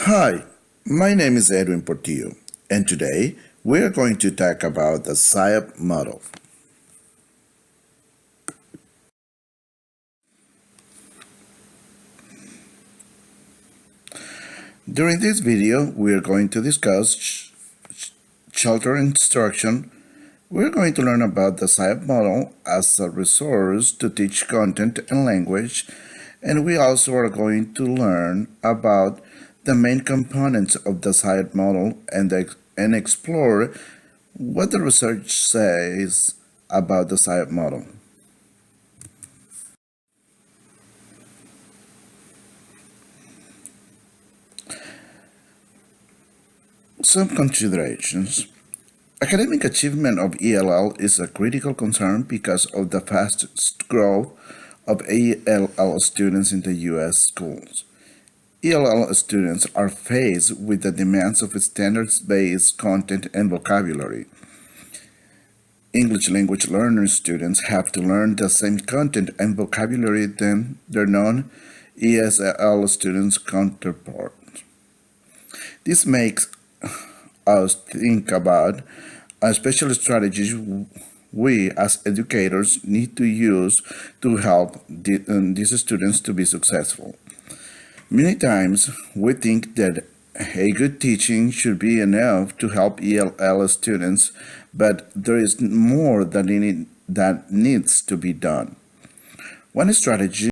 Hi, my name is Edwin Portillo, and today we are going to talk about the SIOP model. During this video, we are going to discuss shelter instruction. We're going to learn about the SIOP model as a resource to teach content and language, and we also are going to learn about the main components of the SIOP model and explore what the research says about the SIOP model. Some considerations. Academic achievement of ELL is a critical concern because of the fast growth of ELL students in the U.S. schools. ELL students are faced with the demands of standards-based content and vocabulary. English language learner students have to learn the same content and vocabulary than their non-ESL students' counterparts. This makes us think about special strategies we as educators need to use to help these students to be successful. Many times we think that a good teaching should be enough to help ELL students, but there is more that needs to be done. One strategy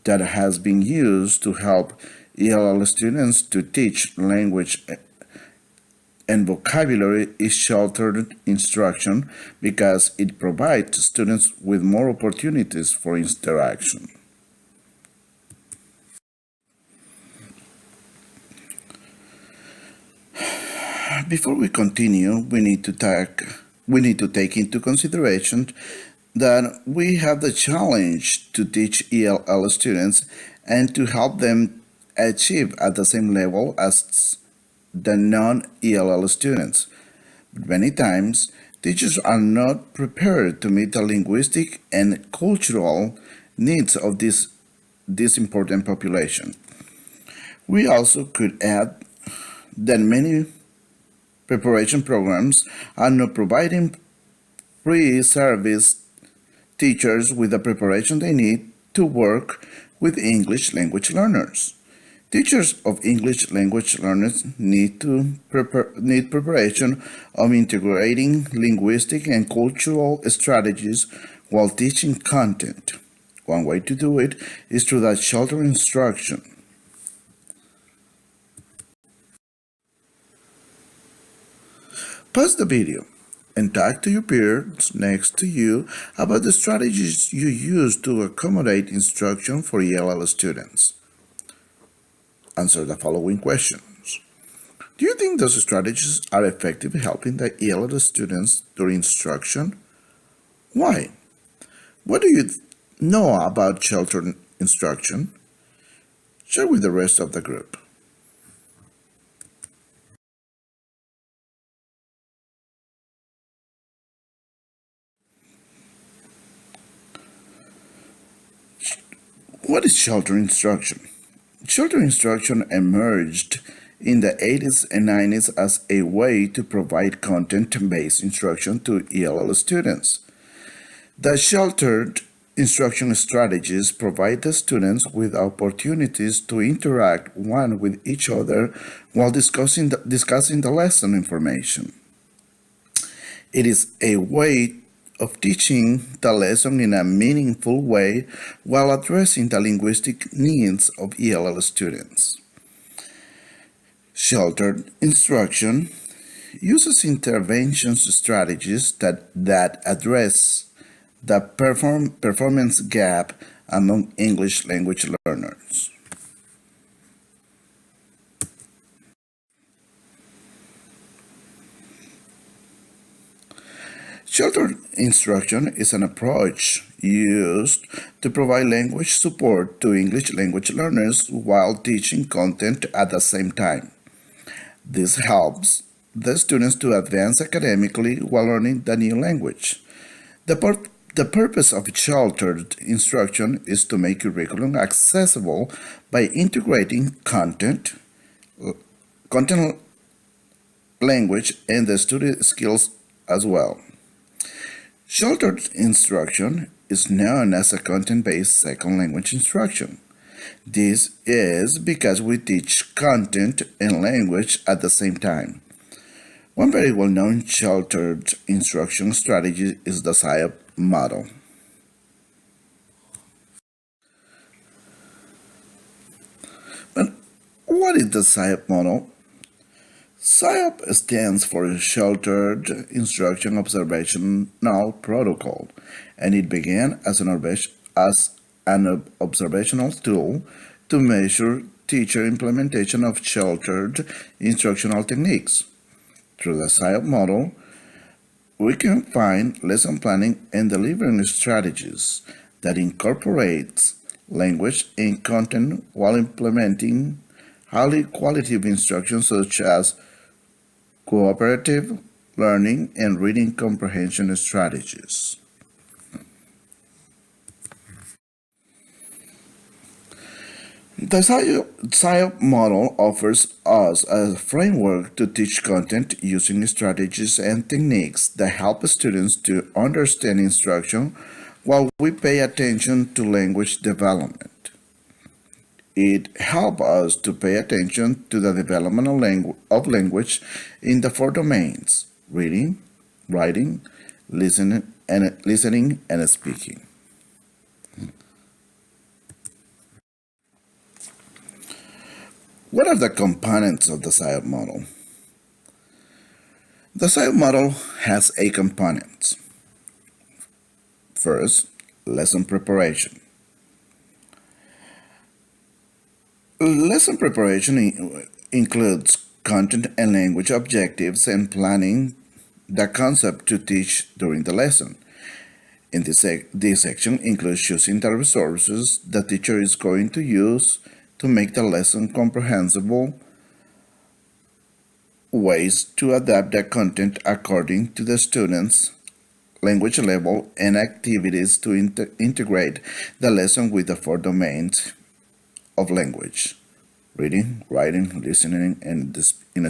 that has been used to help ELL students to teach language and vocabulary is sheltered instruction because it provides students with more opportunities for interaction. Before we continue, we need to take into consideration that we have the challenge to teach ELL students and to help them achieve at the same level as the non-ELL students. But many times, teachers are not prepared to meet the linguistic and cultural needs of this important population. We also could add that many preparation programs are not providing pre-service teachers with the preparation they need to work with English language learners. Teachers of English language learners need preparation of integrating linguistic and cultural strategies while teaching content. One way to do it is through that shelter instruction. Pause the video and talk to your peers next to you about the strategies you use to accommodate instruction for ELL students. Answer the following questions. Do you think those strategies are effective in helping the ELL students during instruction? Why? What do you know about sheltered instruction? Share with the rest of the group. What is shelter instruction? Shelter instruction emerged in the 80s and 90s as a way to provide content-based instruction to ELL students. The sheltered instruction strategies provide the students with opportunities to interact one with each other while discussing the lesson information. It is a way of teaching the lesson in a meaningful way while addressing the linguistic needs of ELL students. Sheltered instruction uses intervention strategies that address the performance gap among English language learners. Sheltered instruction is an approach used to provide language support to English language learners while teaching content at the same time. This helps the students to advance academically while learning the new language. The purpose of sheltered instruction is to make curriculum accessible by integrating content, content, language, and the study skills as well. Sheltered instruction is known as a content-based second language instruction. This is because we teach content and language at the same time. One very well-known sheltered instruction strategy is the SIOP model. But what is the SIOP model? SIOP stands for Sheltered Instruction Observational Protocol, and it began as an observational tool to measure teacher implementation of sheltered instructional techniques. Through the SIOP model, we can find lesson planning and delivering strategies that incorporates language and content while implementing highly qualitative instruction such as cooperative learning and reading comprehension strategies. The SIOP model offers us a framework to teach content using strategies and techniques that help students to understand instruction while we pay attention to language development. It helps us to pay attention to the development of language in the four domains: reading, writing, listening, and speaking. What are the components of the SIOP model? The SIOP model has 8 components. First, lesson preparation. Lesson preparation includes content and language objectives and planning the concept to teach during the lesson. In this section includes choosing the resources the teacher is going to use to make the lesson comprehensible, ways to adapt the content according to the student's language level, and activities to integrate the lesson with the 4 domains of language: reading, writing, listening, and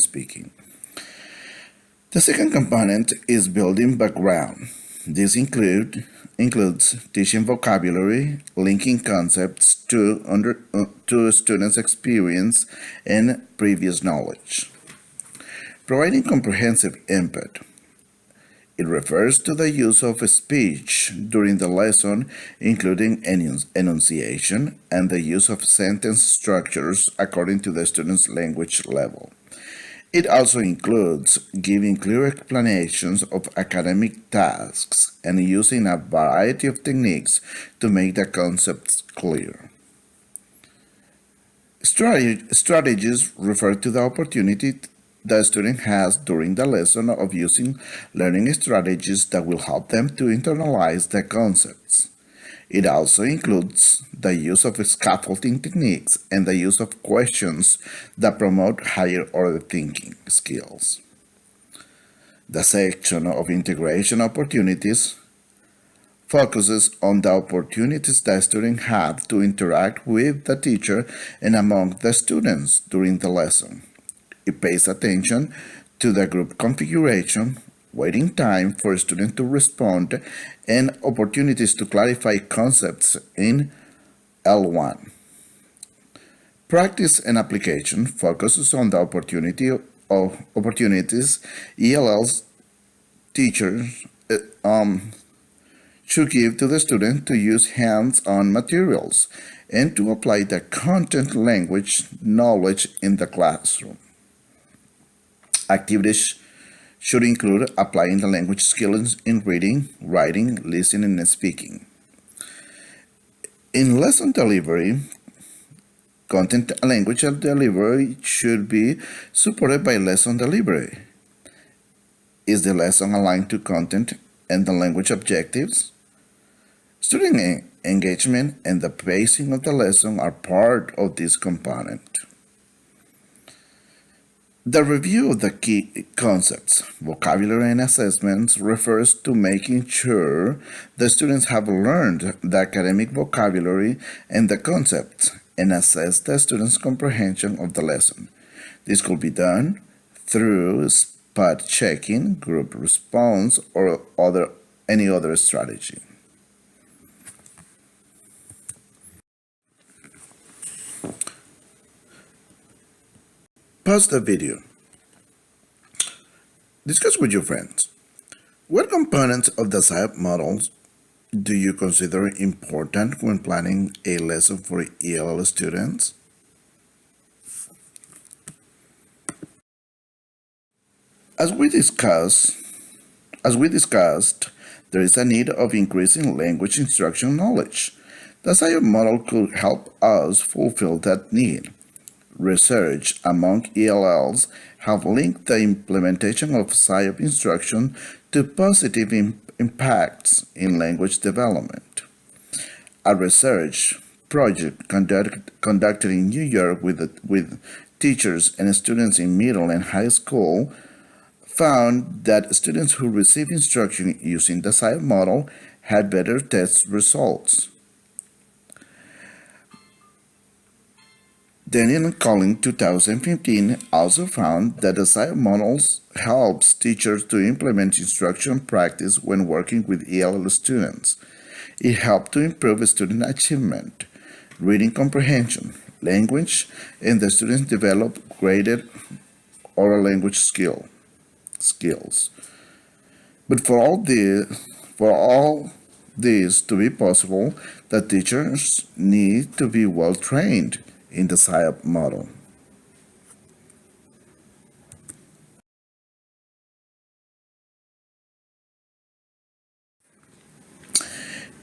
speaking. The second component is building background. This includes teaching vocabulary, linking concepts to students' experience and previous knowledge. Providing comprehensive input. It refers to the use of speech during the lesson, including enunciation and the use of sentence structures according to the student's language level. It also includes giving clear explanations of academic tasks and using a variety of techniques to make the concepts clear. Strategies refer to the opportunity the student has during the lesson of using learning strategies that will help them to internalize the concepts. It also includes the use of scaffolding techniques and the use of questions that promote higher order thinking skills. The section of integration opportunities focuses on the opportunities the student have to interact with the teacher and among the students during the lesson. It pays attention to the group configuration, waiting time for a student to respond, and opportunities to clarify concepts in L1. Practice and application focuses on the opportunities ELL's teachers should give to the student to use hands-on materials and to apply the content language knowledge in the classroom. Activities should include applying the language skills in reading, writing, listening, and speaking. In lesson delivery, content and language delivery should be supported by lesson delivery. Is the lesson aligned to content and the language objectives? Student engagement and the pacing of the lesson are part of this component. The review of the key concepts, vocabulary, and assessments refers to making sure the students have learned the academic vocabulary and the concepts and assess the students' comprehension of the lesson. This could be done through spot checking, group response, or any other strategy. Pause the video. Discuss with your friends. What components of the SIOP models do you consider important when planning a lesson for ELL students? As we discussed, there is a need of increasing language instruction knowledge. The SIOP model could help us fulfill that need. Research among ELLs have linked the implementation of SIOP instruction to positive impacts in language development. A research project conducted in New York with teachers and students in middle and high school found that students who received instruction using the SIOP model had better test results. Daniel and Collin 2015 also found that the SIOP models helps teachers to implement instruction practice when working with ELL students. It helped to improve student achievement, reading comprehension, language, and the students develop graded oral language skills. But for all this to be possible, the teachers need to be well trained in the SIOP model.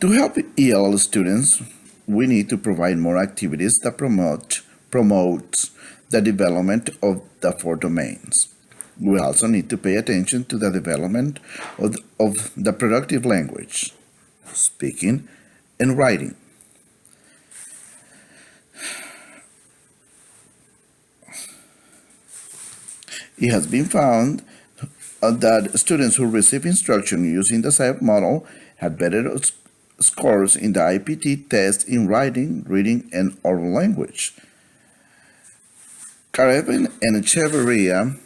To help ELL students, we need to provide more activities that promote the development of the four domains. We also need to pay attention to the development of the productive language, speaking and writing. It has been found that students who receive instruction using the SIOP model had better scores in the IPT test in writing, reading, and oral language. Kareven and Echeverria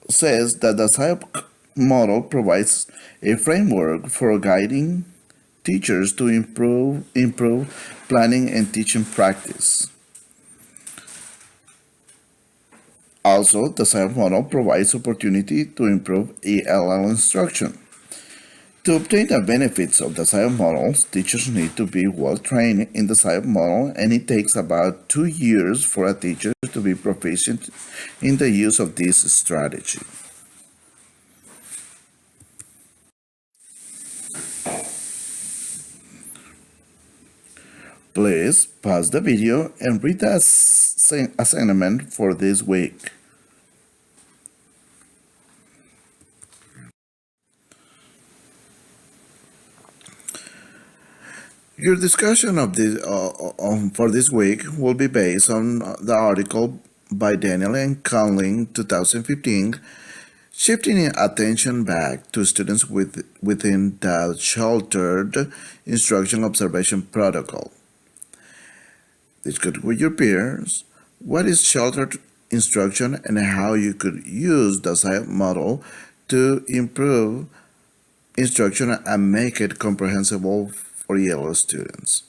says that the SIOP model provides a framework for guiding teachers to improve planning and teaching practice. Also, the SIOP model provides opportunity to improve ELL instruction. To obtain the benefits of the SIOP models, teachers need to be well trained in the SIOP model, and it takes about 2 years for a teacher to be proficient in the use of this strategy. Please pause the video and read the assignment for this week. Your discussion of this for this week will be based on the article by Daniel and Conlin 2015, shifting attention back to students within the sheltered instruction observation protocol. Discuss with your peers what is sheltered instruction and how you could use the SIOP model to improve instruction and make it comprehensible for ELL students.